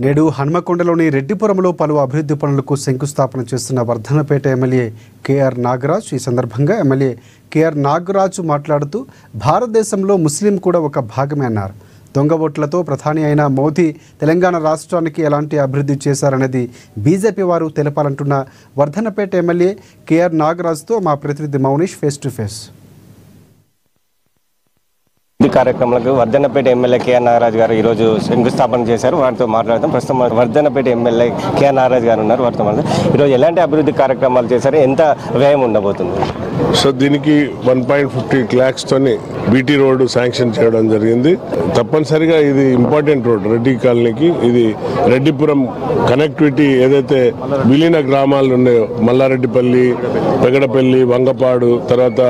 నేడు హన్మకొండలోని రెడ్డిపురంలో పలు అభివృద్ధి పనులకు శంకుస్థాపన చేస్తున్న వర్ధన్నపేట ఎమ్మెల్యే కేఆర్ నాగరాజ్. ఈ సందర్భంగా ఎమ్మెల్యే కేఆర్ నాగరాజ్ మాట్లాడుతూ భారతదేశంలో ముస్లిం కూడా ఒక భాగమే అన్నారు. దొంగ ఓట్లతో ప్రధాని అయిన మోదీ తెలంగాణ రాష్ట్రానికి ఎలాంటి అభివృద్ధి చేశారనేది బీజేపీ వారు తెలపాలంటున్న వర్ధన్నపేట ఎమ్మెల్యే కేఆర్ నాగరాజ్తో మా ప్రతినిధి మౌనిష్ ఫేస్ టు ఫేస్. ఈ కార్యక్రమాలకు వర్ధన్నపేట ఎమ్మెల్యే కేఆర్ నాగరాజ్ గారు ఈరోజు శంకుస్థాపన చేశారు. వారితో మాట్లాడతాం. ప్రస్తుతం వర్ధన్నపేట ఎమ్మెల్యే కేఆర్ నాగరాజ్ గారు ఉన్నారు. వారితో మాట్లాడతాం. ఈరోజు ఎలాంటి అభివృద్ధి కార్యక్రమాలు చేశారు, ఎంత వ్యయం ఉండబోతుంది? సో దీనికి 1.50 lakhs తోని బీటీ రోడ్డు శాంక్షన్ చేయడం జరిగింది. తప్పనిసరిగా ఇది ఇంపార్టెంట్ రోడ్ రెడ్డి కాలనీకి. ఇది రెడ్డిపురం కనెక్టివిటీ ఏదైతే విలీన గ్రామాలు ఉన్నాయో మల్లారెడ్డిపల్లి, పెగడపల్లి, వంగపాడు, తర్వాత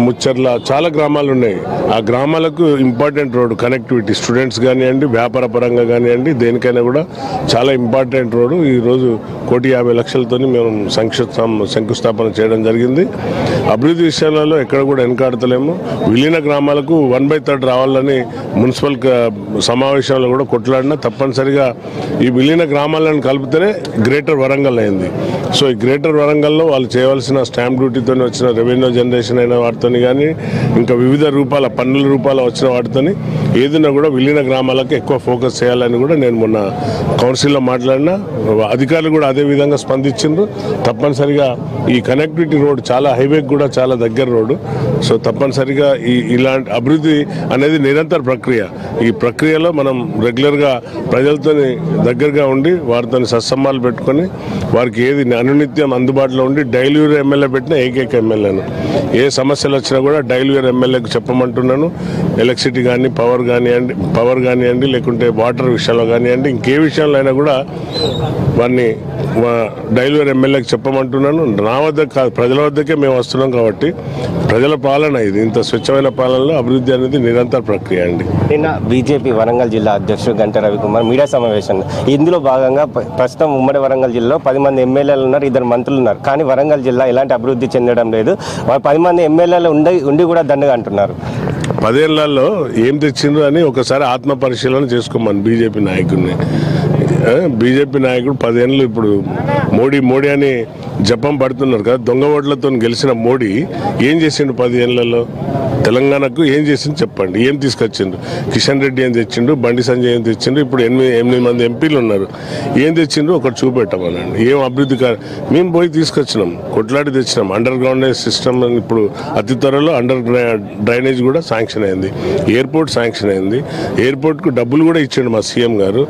ముచ్చర్ల చాలా గ్రామాలు ఉన్నాయి. ఆ గ్రామాలకు ఇంపార్టెంట్ రోడ్డు కనెక్టివిటీ, స్టూడెంట్స్ కానివ్వండి, వ్యాపార పరంగా కానివ్వండి, దేనికైనా కూడా చాలా ఇంపార్టెంట్ రోడ్డు. ఈరోజు 1,50,00,000 మేము శంకుస్థాపన చేయడం జరిగింది. అభివృద్ధి విషయాలలో ఎక్కడ కూడా వెనకాడతలేము. విలీన గ్రామాలకు 1/3 రావాలని మున్సిపల్ సమావేశంలో కూడా కొట్లాడినా తప్పనిసరిగా ఈ విలీన గ్రామాలను కలిపితేనే గ్రేటర్ వరంగల్ అయింది. సో ఈ గ్రేటర్ వరంగల్లో వాళ్ళు చేయవలసిన స్టాంప్ డ్యూటీతో వచ్చిన రెవెన్యూ జనరేషన్ అయిన వాటితో కానీ, ఇంకా వివిధ రూపాల పన్నుల రూపాల వచ్చిన వాటితో ఏదైనా కూడా విలీన గ్రామాలకు ఎక్కువ ఫోకస్ చేయాలని కూడా నేను మొన్న కౌన్సిల్లో మాట్లాడినా. అధికారులు కూడా అదే విధంగా స్పందించారు. తప్పనిసరిగా ఈ కనెక్టివిటీ రోడ్ చాలా హైవేకి కూడా చాలా దగ్గర రోడ్డు. సో తప్పనిసరిగా ఇలాంటి అభివృద్ధి అనేది నిరంతర ప్రక్రియ. ఈ ప్రక్రియలో మనం రెగ్యులర్గా ప్రజలతో దగ్గరగా ఉండి వారితో సత్సంబాలు పెట్టుకొని వారికి ఏది అనునిత్యం అందుబాటులో ఉండి డైలీవేర్ ఎమ్మెల్యే పెట్టిన ఏకైక ఎమ్మెల్యేను. ఏ సమస్యలు వచ్చినా కూడా డైలీవేర్ ఎమ్మెల్యేకి చెప్పమంటున్నాను. ఎలక్ట్రిసిటీ కానీ పవర్ కానివ్వండి, లేకుంటే వాటర్ విషయంలో కానివ్వండి, ఇంకే విషయంలో అయినా కూడా వారిని డైలీవేర్ ఎమ్మెల్యేకి చెప్పమంటున్నాను. నా వద్ద కాదు, ప్రజల వద్దకే మేము వస్తున్నాం కాబట్టి ప్రజల పాలన ఇది. ఇంత స్వచ్ఛమైన పాలనలో అభివృద్ధి అనేది నిరంతర ప్రక్రియ అండి. నిన్న బీజేపీ వరంగల్ జిల్లా అధ్యక్షుడు గంట రవికుమార్ మీడియా సమావేశం, ఇందులో భాగంగా ప్రస్తుతం ఉమ్మడి వరంగల్ జిల్లాలో 10 మంది ఎమ్మెల్యేలు ఉన్నారు, 2 మంత్రులు ఉన్నారు. కానీ వరంగల్ జిల్లా ఎలాంటి అభివృద్ధి చెందడం లేదు. 10 మంది ఎమ్మెల్యేలు ఉండి కూడా దండగా అంటున్నారు. 10 ఏళ్లలో ఏం తెచ్చిండ్రు అని ఒకసారి ఆత్మ పరిశీలన చేసుకోమని బీజేపీ నాయకుడిని. బీజేపీ నాయకుడు 10 ఏళ్ళు ఇప్పుడు మోడీ అని జపం పడుతున్నారు కదా. దొంగ ఓట్లతో గెలిచిన మోడీ ఏం చేసిండు 10 ఏళ్లలో? తెలంగాణకు ఏం చేసిండు చెప్పండి. ఏం తీసుకొచ్చిండు? కిషన్ రెడ్డి ఏం తెచ్చిండు, బండి సంజయ్ ఏం తెచ్చిండు, ఇప్పుడు 8 మంది ఎంపీలు ఉన్నారు. ఏం తెచ్చిండ్రు ఒకటి చూపెట్టమనండి. ఏం అభివృద్ధి మేము పోయి తీసుకొచ్చినాం, కొట్లాడి తెచ్చినాం. అండర్ గ్రౌండ్ సిస్టమ్ ఇప్పుడు అతి త్వరలో డ్రైనేజ్ కూడా శాంక్షన్ అయింది. ఎయిర్పోర్ట్ శాంక్షన్ అయింది. ఎయిర్పోర్ట్కు డబ్బులు కూడా ఇచ్చాడు మా సీఎం గారు.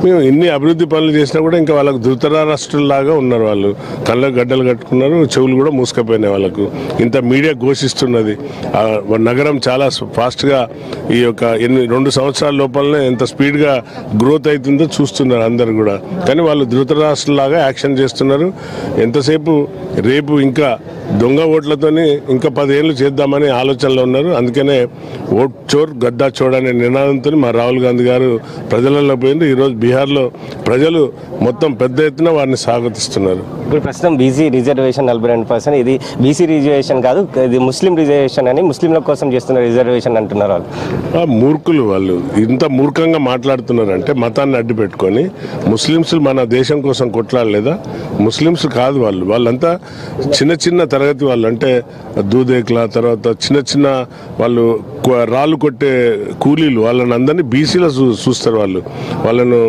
మేము ఇన్ని అభివృద్ధి పనులు చేసినా కూడా ఇంకా వాళ్ళకు ధృతరాష్ట్రుల్లాగా ఉన్నారు. వాళ్ళు కళ్ళకు గడ్డలు కట్టుకున్నారు, చెవులు కూడా మూసుకపోయినాయి వాళ్ళకు. ఇంత మీడియా ఘోషిస్తున్నది. నగరం చాలా ఫాస్ట్గా ఈ యొక్క 2 సంవత్సరాల లోపలనే ఎంత స్పీడ్గా గ్రోత్ అవుతుందో చూస్తున్నారు అందరు కూడా. కానీ వాళ్ళు ధృతరాష్ట్రులాగా యాక్షన్ చేస్తున్నారు. ఎంతసేపు రేపు ఇంకా దొంగ ఓట్లతోని ఇంకా 10 ఏళ్ళు చేద్దామని ఆలోచనలో ఉన్నారు. అందుకనే ఓట్ చోర్ గద్దా చోర్ అనే నినాదంతో మా రాహుల్ గాంధీ గారు ప్రజలలో పోయింది. ఈరోజు బీహార్లో ప్రజలు మొత్తం పెద్ద ఎత్తున వారిని స్వాగతిస్తున్నారు. ఇప్పుడు ప్రస్తుతం బీసీ రిజర్వేషన్ 42%. ఇది బీసీ రిజర్వేషన్ కాదు, ఇది ముస్లిం రిజర్వేషన్ అని ముస్లింల కోసం చేస్తున్న రిజర్వేషన్ అంటున్నారు వాళ్ళు. మూర్ఖులు వాళ్ళు. ఇంత మూర్ఖంగా మాట్లాడుతున్నారంటే మతాన్ని అడ్డు పెట్టుకొని. ముస్లింస్ మన దేశం కోసం కొట్లాడలేదా? ముస్లింస్ కాదు వాళ్ళు. వాళ్ళంతా చిన్న తరగతి వాళ్ళు. అంటే దూదేకుల తర్వాత చిన్న వాళ్ళు రాళ్ళు కొట్టే కూలీలు. వాళ్ళని అందరినీ బీసీలో చూస్తారు వాళ్ళు. వాళ్ళను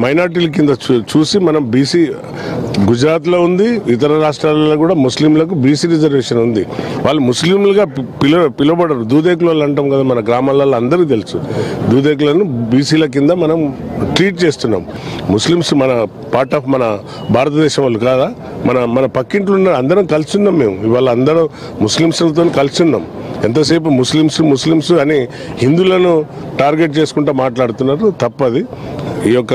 మైనార్టీల కింద చూసి మనం బీసీ గుజరాత్లో ఉంది, ఇతర రాష్ట్రాలలో కూడా ముస్లింలకు బీసీ రిజర్వేషన్ ఉంది. వాళ్ళు ముస్లింలుగా పిలువబడరు. దూదేకులు వాళ్ళు అంటాం కదా మన గ్రామాలలో, అందరికీ తెలుసు. దూదేకులను బీసీల కింద మనం ట్రీట్ చేస్తున్నాం. ముస్లిమ్స్ మన పార్ట్ ఆఫ్ మన భారతదేశం వాళ్ళు కాదా? మన పక్కింట్లో ఉన్న అందరం కలిసి ఉన్నాం. మేము ఇవాళ అందరం ముస్లిమ్స్లతో కలిసి ఉన్నాం. ఎంతసేపు ముస్లిమ్స్ అని హిందువులను టార్గెట్ చేసుకుంటూ మాట్లాడుతున్నారు. తప్పది. ఈ యొక్క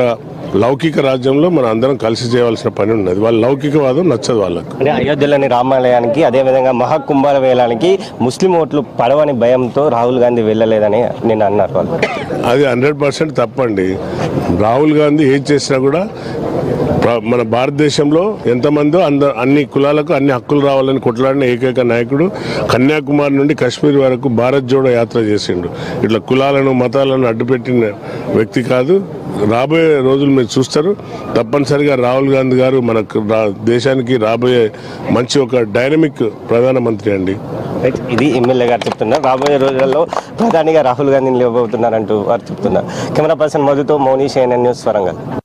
లౌకిక రాజ్యంలో మనం అందరం కలిసి చేయవలసిన పని ఉన్నది. వాళ్ళ లౌకికవాదం నచ్చదు వాళ్ళకు. అంటే అయోధ్యలోని రామాలయానికి, అదేవిధంగా మహాకుంభాల వేలానికి ముస్లిం ఓట్లు పడవని భయంతో రాహుల్ గాంధీ వెళ్ళలేదని నేను అన్నారు వాళ్ళు. అది 100% తప్పండి. రాహుల్ గాంధీ ఏం చేసినా కూడా మన భారతదేశంలో ఎంతమందో అన్ని కులాలకు అన్ని హక్కులు రావాలని కొట్లాడిన ఏకైక నాయకుడు. కన్యాకుమారి నుండి కాశ్మీర్ వరకు భారత్ జోడో యాత్ర చేసిండు. ఇట్లా కులాలను మతాలను అడ్డుపెట్టిన వ్యక్తి కాదు. రాబోయే రోజులు మీరు చూస్తారు. తప్పనిసరిగా రాహుల్ గాంధీ గారు మనకు దేశానికి రాబోయే మంచి ఒక డైనమిక్ ప్రధానమంత్రి అండి. ఇది ఎమ్మెల్యే గారు చెప్తున్నారు. రాబోయే రోజుల్లో ప్రధానిగా రాహుల్ గాంధీని లేవబోతున్నారంటూ వారు చెప్తున్నారు. కెమెరా పర్సన్ మధుతో మౌనీష్, CNN న్యూస్, వరంగల్.